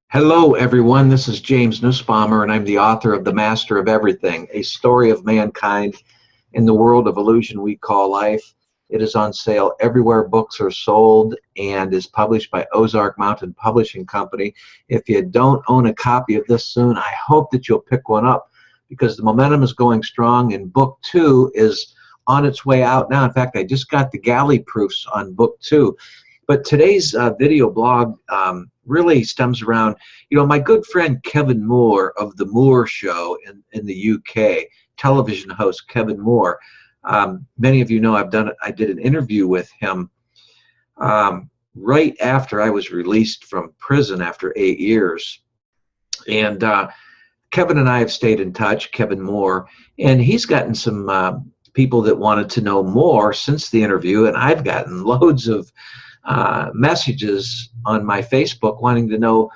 Hello, everyone. This is James Nussbaumer, and I'm the author of The Master of Everything, a story of mankind in the world of illusion we call life. It is on sale everywhere books are sold and is published by Ozark Mountain Publishing Company. If you don't own a copy of this soon, I hope that you'll pick one up because the momentum is going strong, and book two is on its way out now. In fact, I just got the galley proofs on book two. But today's video blog really stems around, my good friend Kevin Moore of The Moore Show in the UK, television host Kevin Moore. Many of you know I did an interview with him right after I was released from prison after 8 years. And Kevin and I have stayed in touch, Kevin Moore, and he's gotten some people that wanted to know more since the interview, and I've gotten loads of messages on my Facebook wanting to know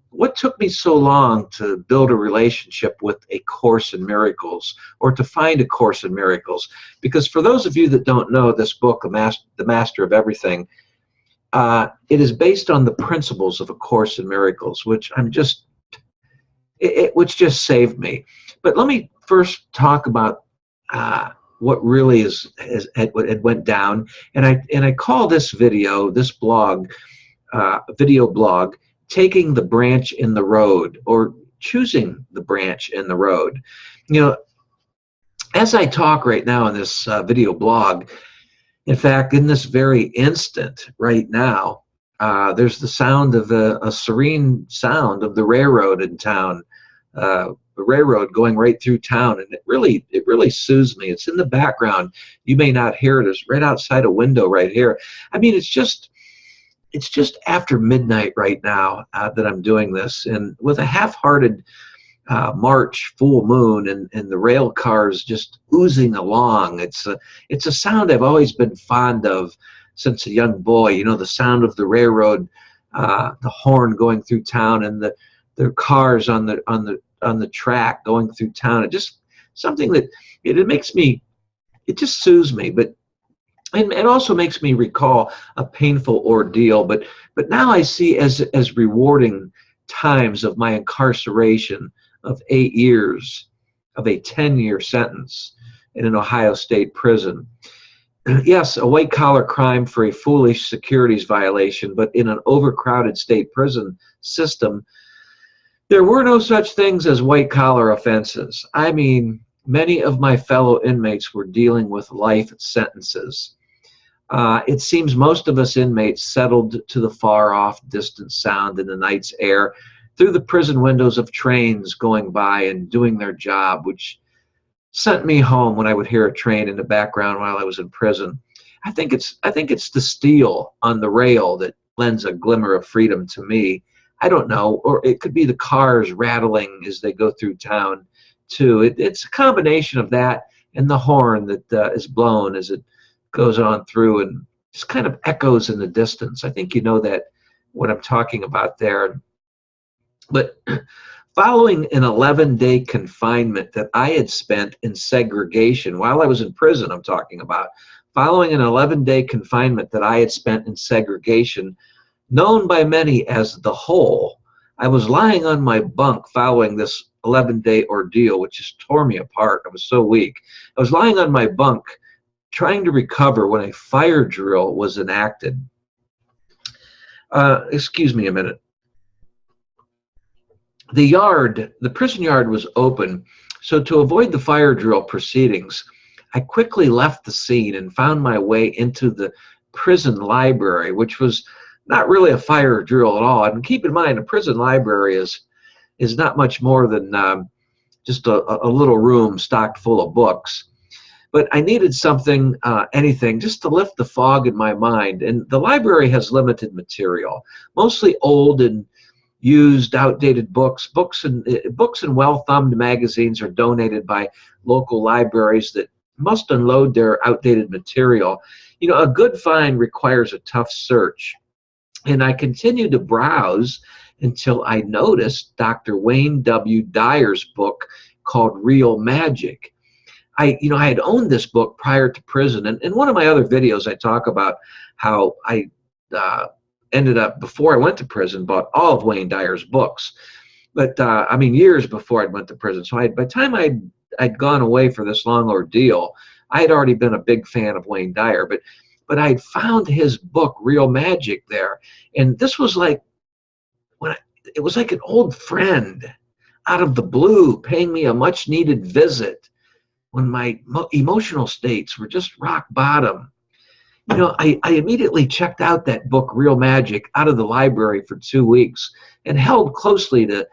what took me so long to build a relationship with A Course in Miracles, or to find A Course in Miracles. Because for those of you that don't know this book, The Master of Everything, it is based on the principles of A Course in Miracles, which which just saved me. But let me first talk about what really it went down, and I call this video, this blog, video blog, taking the branch in the road, or choosing the branch in the road. As I talk right now in this video blog, in fact, in this very instant right now, there's the sound of a serene sound of the railroad in town. The railroad going right through town, and it really soothes me. It's in the background. You may not hear it. It's right outside a window right here. I mean, it's just after midnight right now that I'm doing this, and with a half-hearted March full moon, and the rail cars just oozing along. It's a sound I've always been fond of since a young boy. The sound of the railroad, the horn going through town, and the cars on the track going through town. It just something that it just soothes me, but it also makes me recall a painful ordeal. But now I see as rewarding times of my incarceration of 8 years, of a 10-year sentence in an Ohio State prison. Yes, a white-collar crime for a foolish securities violation, but in an overcrowded state prison system, there were no such things as white-collar offenses. I mean, many of my fellow inmates were dealing with life sentences. It seems most of us inmates settled to the far-off distant sound in the night's air through the prison windows of trains going by and doing their job, which sent me home when I would hear a train in the background while I was in prison. I think it's the steel on the rail that lends a glimmer of freedom to me. I don't know, or it could be the cars rattling as they go through town, too. It's a combination of that and the horn that is blown as it goes on through and just kind of echoes in the distance. I think you know that what I'm talking about there. But following an 11-day confinement that I had spent in segregation while I was in prison, I'm talking about, following an 11-day confinement that I had spent in segregation, known by many as the hole, I was lying on my bunk following this 11-day ordeal, which just tore me apart. I was so weak. I was lying on my bunk trying to recover when a fire drill was enacted. Excuse me a minute. The prison yard was open, so to avoid the fire drill proceedings, I quickly left the scene and found my way into the prison library, which was not really a fire drill at all. And keep in mind, a prison library is not much more than just a little room stocked full of books. But I needed something, anything, just to lift the fog in my mind. And the library has limited material, mostly old and used, outdated books. Books and well-thumbed magazines are donated by local libraries that must unload their outdated material. A good find requires a tough search. And I continued to browse until I noticed Dr. Wayne W. Dyer's book called Real Magic. I had owned this book prior to prison, and in one of my other videos I talk about how I ended up, before I went to prison, bought all of Wayne Dyer's books. But I mean, years before I went to prison. So by the time I'd gone away for this long ordeal, I had already been a big fan of Wayne Dyer. But I'd found his book, Real Magic, there, and this was like it was like an old friend out of the blue paying me a much needed visit when my emotional states were just rock bottom. You know, I immediately checked out that book, Real Magic, out of the library for 2 weeks and held closely to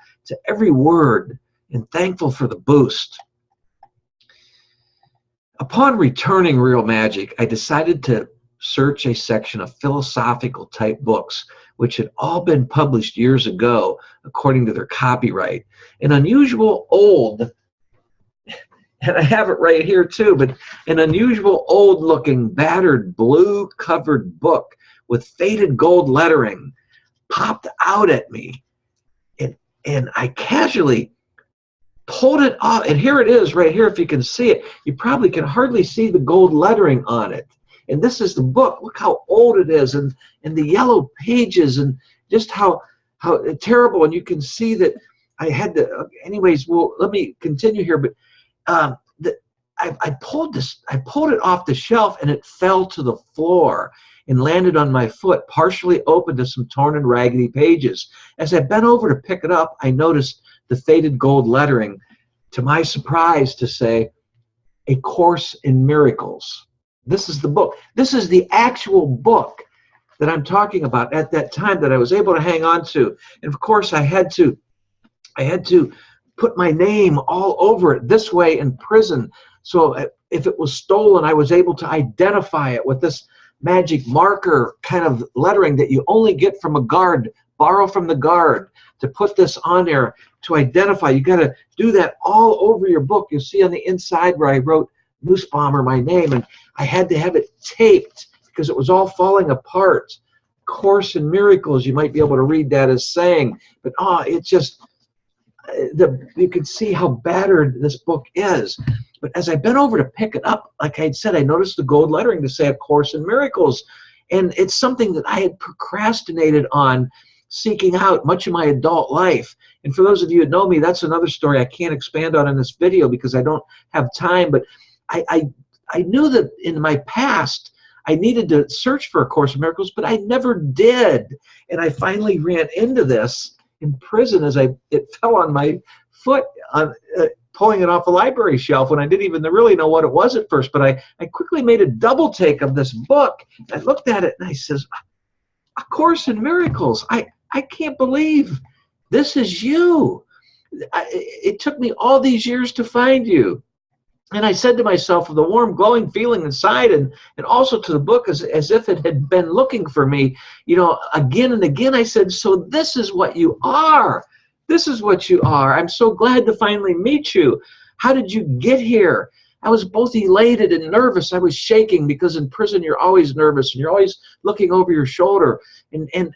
every word and thankful for the boost. Upon returning Real Magic, I decided to search a section of philosophical type books, which had all been published years ago according to their copyright. An unusual old, and I have it right here too, but an unusual old looking battered blue covered book with faded gold lettering popped out at me. And I casually pulled it off, and here it is right here. If you can see it, you probably can hardly see the gold lettering on it. And this is the book. Look how old it is, and the yellow pages, and just how terrible. And you can see that I had to. Anyways, well, let me continue here. But I pulled it off the shelf, and it fell to the floor and landed on my foot, partially open to some torn and raggedy pages. As I bent over to pick it up, I noticed the faded gold lettering, to my surprise, to say, "A Course in Miracles." This is the book. This is the actual book that I'm talking about at that time that I was able to hang on to. And of course, I had to put my name all over it this way in prison. So if it was stolen, I was able to identify it with this magic marker kind of lettering that you only get from a guard, borrow from the guard, to put this on there to identify. You got to do that all over your book. You'll see on the inside where I wrote Nussbaumer, my name, and I had to have it taped because it was all falling apart. Course in Miracles, you might be able to read that as saying, but it's just, you can see how battered this book is. But as I bent over to pick it up, like I had said, I noticed the gold lettering to say A Course in Miracles. And it's something that I had procrastinated on seeking out much of my adult life. And for those of you who know me, that's another story I can't expand on in this video because I don't have time. But I knew that in my past, I needed to search for A Course in Miracles, but I never did. And I finally ran into this in prison as it fell on my foot, pulling it off a library shelf when I didn't even really know what it was at first. But I quickly made a double take of this book. I looked at it and I says, A Course in Miracles. I can't believe this is you. It took me all these years to find you. And I said to myself with a warm, glowing feeling inside, and also to the book as if it had been looking for me, again and again, I said, so this is what you are. This is what you are. I'm so glad to finally meet you. How did you get here? I was both elated and nervous. I was shaking because in prison you're always nervous and you're always looking over your shoulder. And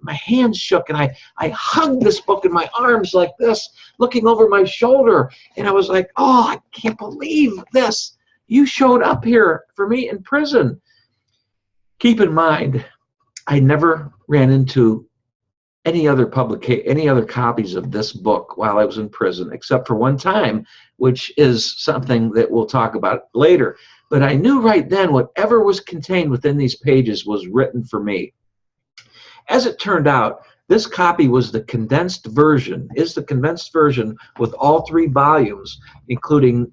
my hands shook, and I hugged this book in my arms like this, looking over my shoulder. And I was like, oh, I can't believe this. You showed up here for me in prison. Keep in mind, I never ran into any other copies of this book while I was in prison, except for one time, which is something that we'll talk about later. But I knew right then whatever was contained within these pages was written for me. As it turned out, this copy was the condensed version, with all 3 volumes, included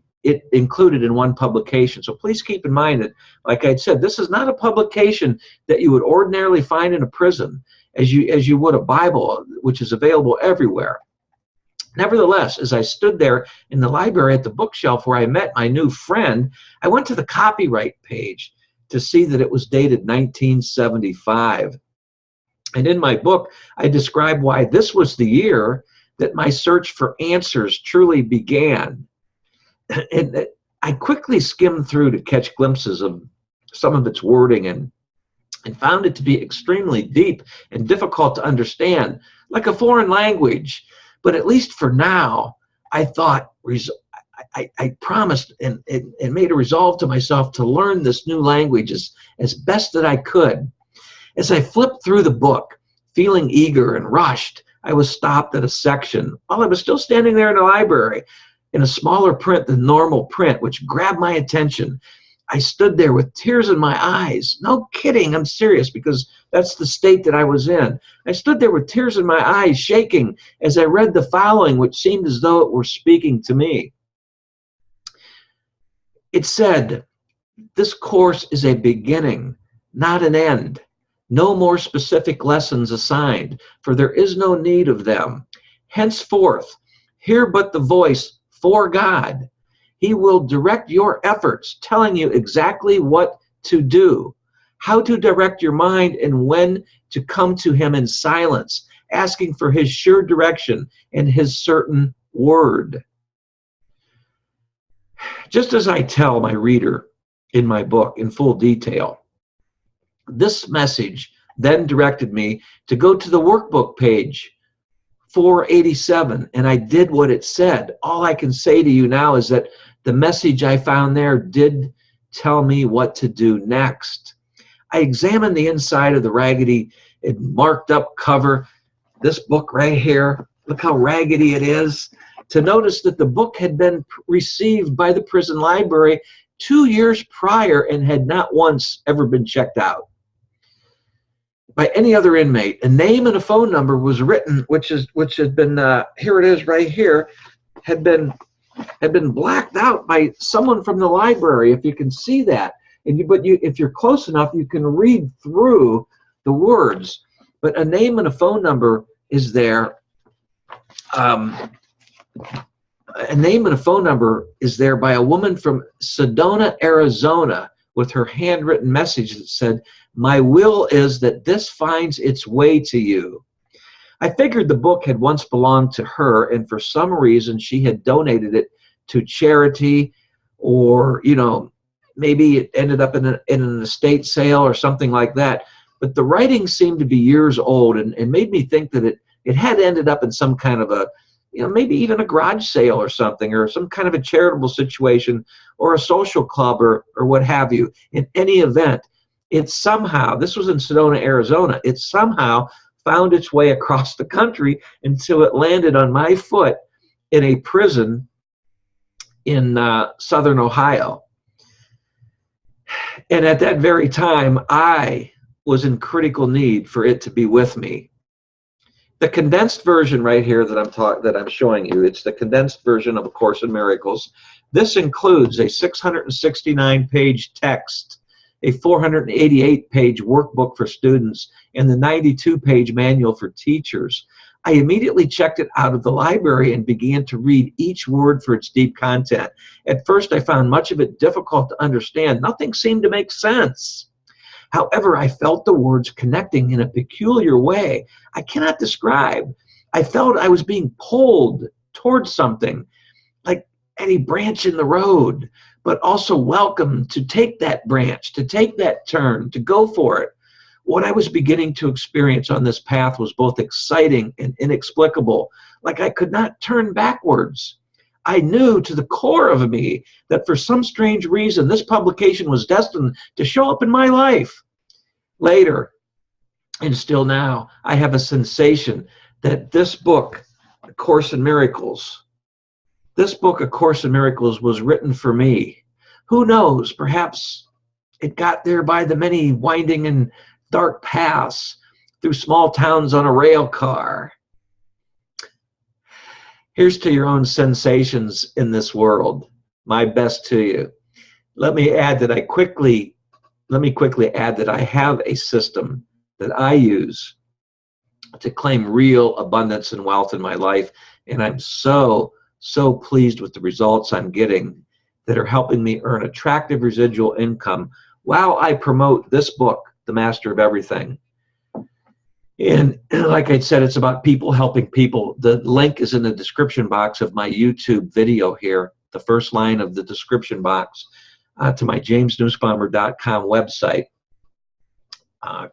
in one publication. So please keep in mind that, like I said, this is not a publication that you would ordinarily find in a prison as you would a Bible, which is available everywhere. Nevertheless, as I stood there in the library at the bookshelf where I met my new friend, I went to the copyright page to see that it was dated 1975. And in my book, I describe why this was the year that my search for answers truly began. And I quickly skimmed through to catch glimpses of some of its wording and found it to be extremely deep and difficult to understand, like a foreign language. But at least for now, I thought, I promised and made a resolve to myself to learn this new language as best that I could. As I flipped through the book, feeling eager and rushed, I was stopped at a section while I was still standing there in the library in a smaller print than normal print, which grabbed my attention. I stood there with tears in my eyes. No kidding, I'm serious, because that's the state that I was in. I stood there with tears in my eyes, shaking as I read the following, which seemed as though it were speaking to me. It said, "This course is a beginning, not an end. No more specific lessons assigned, for there is no need of them. Henceforth, hear but the voice for God. He will direct your efforts, telling you exactly what to do, how to direct your mind, and when to come to him in silence, asking for his sure direction and his certain word." Just as I tell my reader in my book in full detail, this message then directed me to go to the workbook page 487, and I did what it said. All I can say to you now is that the message I found there did tell me what to do next. I examined the inside of the raggedy and marked up cover, this book right here. Look how raggedy it is. To notice that the book had been received by the prison library 2 years prior and had not once ever been checked out by any other inmate. A name and a phone number was written, which had been here it is right here, had been blacked out by someone from the library. If you can see that, if you're close enough, you can read through the words. But a name and a phone number is there. A name and a phone number is there by a woman from Sedona, Arizona, with her handwritten message that said, "My will is that this finds its way to you." I figured the book had once belonged to her, and for some reason she had donated it to charity, or maybe it ended up in an estate sale or something like that. But the writing seemed to be years old, and made me think that it had ended up in some kind of a, maybe even a garage sale or something, or some kind of a charitable situation, or a social club, or what have you. In any event, it somehow, this was in Sedona, Arizona, it somehow found its way across the country until it landed on my foot in a prison in southern Ohio. And at that very time, I was in critical need for it to be with me. The condensed version right here that I'm showing you, it's the condensed version of A Course in Miracles. This includes a 669-page text, a 488-page workbook for students, and the 92-page manual for teachers. I immediately checked it out of the library and began to read each word for its deep content. At first, I found much of it difficult to understand. Nothing seemed to make sense. However, I felt the words connecting in a peculiar way I cannot describe. I felt I was being pulled towards something, like any branch in the road, but also welcome to take that branch, to take that turn, to go for it. What I was beginning to experience on this path was both exciting and inexplicable, like I could not turn backwards. I knew to the core of me that for some strange reason, this publication was destined to show up in my life. Later, and still now, I have a sensation that this book, A Course in Miracles, was written for me. Who knows, perhaps it got there by the many winding and dark paths through small towns on a rail car. Here's to your own sensations in this world. My best to you. Let me quickly add that I have a system that I use to claim real abundance and wealth in my life, and I'm so pleased with the results I'm getting that are helping me earn attractive residual income while I promote this book, The Master of Everything. And like I said, it's about people helping people. The link is in the description box of my YouTube video here, the first line of the description box, to my jamesnussbaumer.com website.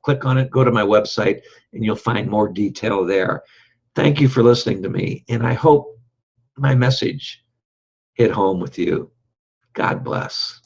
Click on it, go to my website, and you'll find more detail there. Thank you for listening to me, and I hope my message hit home with you. God bless.